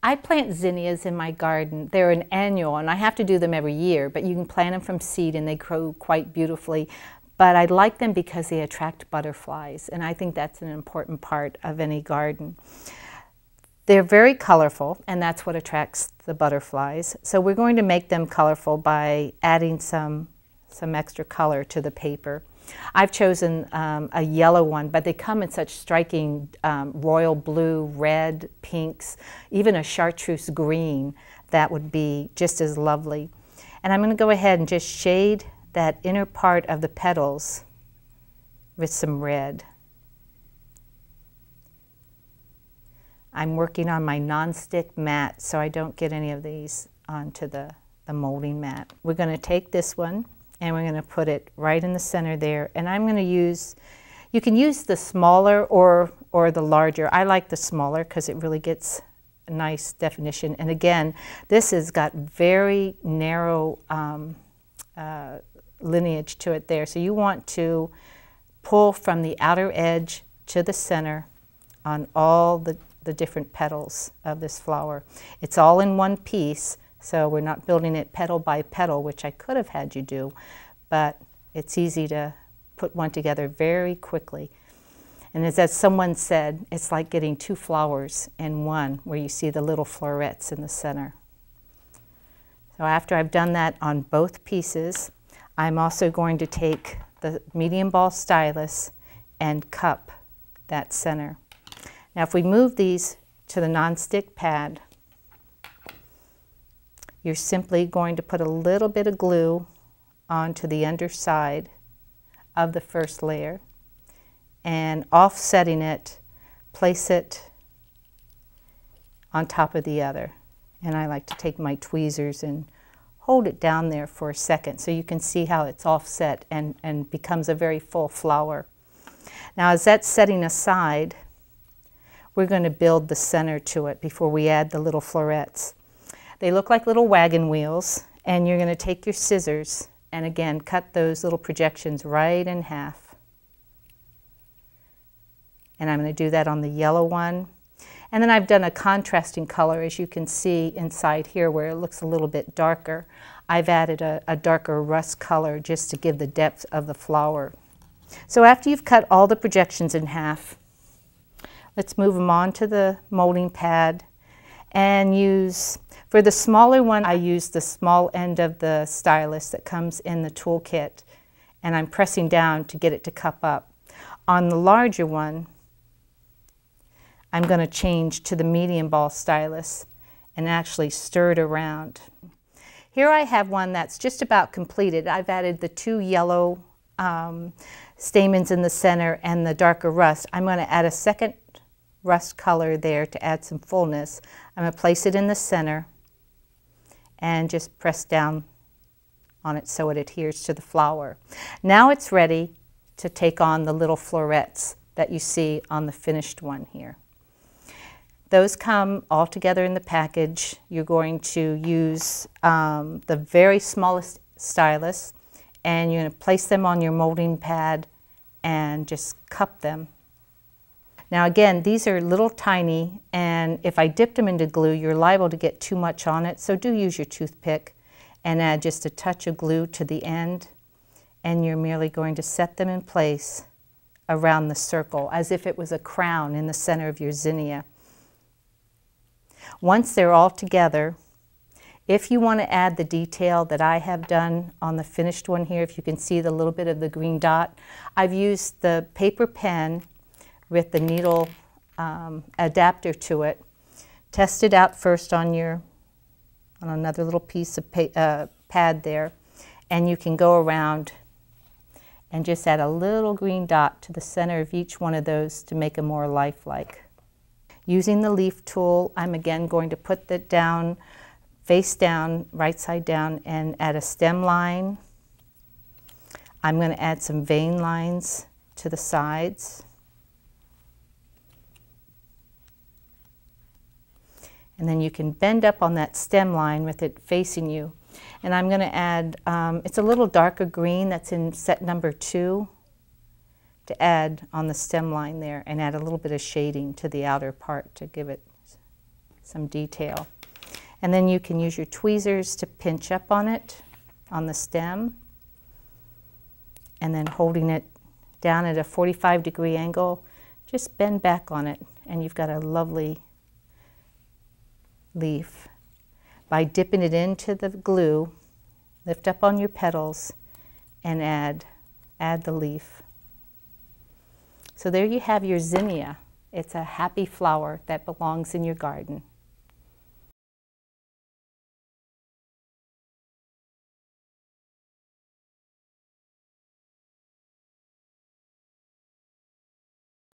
I plant zinnias in my garden. They're an annual, and I have to do them every year, but you can plant them from seed and they grow quite beautifully. But I like them because they attract butterflies, and I think that's an important part of any garden. They're very colorful, and that's what attracts the butterflies. So we're going to make them colorful by adding some extra color to the paper. I've chosen a yellow one, but they come in such striking royal blue, red, pinks, even a chartreuse green that would be just as lovely. And I'm going to go ahead and just shade that inner part of the petals with some red. I'm working on my non-stick mat so I don't get any of these onto the molding mat. We're going to take this one and we're going to put it right in the center there. And I'm going to use, you can use the smaller or the larger. I like the smaller because it really gets a nice definition. And again, this has got very narrow lineage to it there. So you want to pull from the outer edge to the center on all the different petals of this flower. It's all in one piece, so we're not building it petal by petal, which I could have had you do, but it's easy to put one together very quickly. And as someone said, it's like getting two flowers in one, where you see the little florets in the center. So after I've done that on both pieces, I'm also going to take the medium ball stylus and cup that center. Now if we move these to the non-stick pad, you're simply going to put a little bit of glue onto the underside of the first layer and offsetting it, place it on top of the other. And I like to take my tweezers and hold it down there for a second so you can see how it's offset and becomes a very full flower. Now as that's setting aside, we're going to build the center to it before we add the little florets. They look like little wagon wheels, and you're going to take your scissors and again cut those little projections right in half. And I'm going to do that on the yellow one. And then I've done a contrasting color, as you can see inside here where it looks a little bit darker. I've added a darker rust color just to give the depth of the flower. So after you've cut all the projections in half, let's move them onto the molding pad and use, for the smaller one, I use the small end of the stylus that comes in the toolkit, and I'm pressing down to get it to cup up. On the larger one, I'm going to change to the medium ball stylus and actually stir it around. Here I have one that's just about completed. I've added the two yellow stamens in the center and the darker rust. I'm going to add a second rust color there to add some fullness. I'm going to place it in the center and just press down on it so it adheres to the flower. Now it's ready to take on the little florets that you see on the finished one here. Those come all together in the package. You're going to use the very smallest stylus, and you're going to place them on your molding pad and just cup them. Now again, these are little tiny, and if I dipped them into glue, you're liable to get too much on it, so do use your toothpick and add just a touch of glue to the end, and you're merely going to set them in place around the circle as if it was a crown in the center of your zinnia. Once they're all together, if you want to add the detail that I have done on the finished one here, if you can see the little bit of the green dot, I've used the paper pen with the needle adapter to it. Test it out first on another little piece of pad there, and you can go around and just add a little green dot to the center of each one of those to make them more lifelike. Using the leaf tool, I'm again going to put that down, face down, right side down, and add a stem line. I'm going to add some vein lines to the sides. And then you can bend up on that stem line with it facing you. And I'm going to add, it's a little darker green that's in set number 2, to add on the stem line there, and add a little bit of shading to the outer part to give it some detail. And then you can use your tweezers to pinch up on it, on the stem, and then holding it down at a 45-degree angle, just bend back on it, and you've got a lovely leaf. By dipping it into the glue, lift up on your petals and add the leaf. So there you have your zinnia. It's a happy flower that belongs in your garden.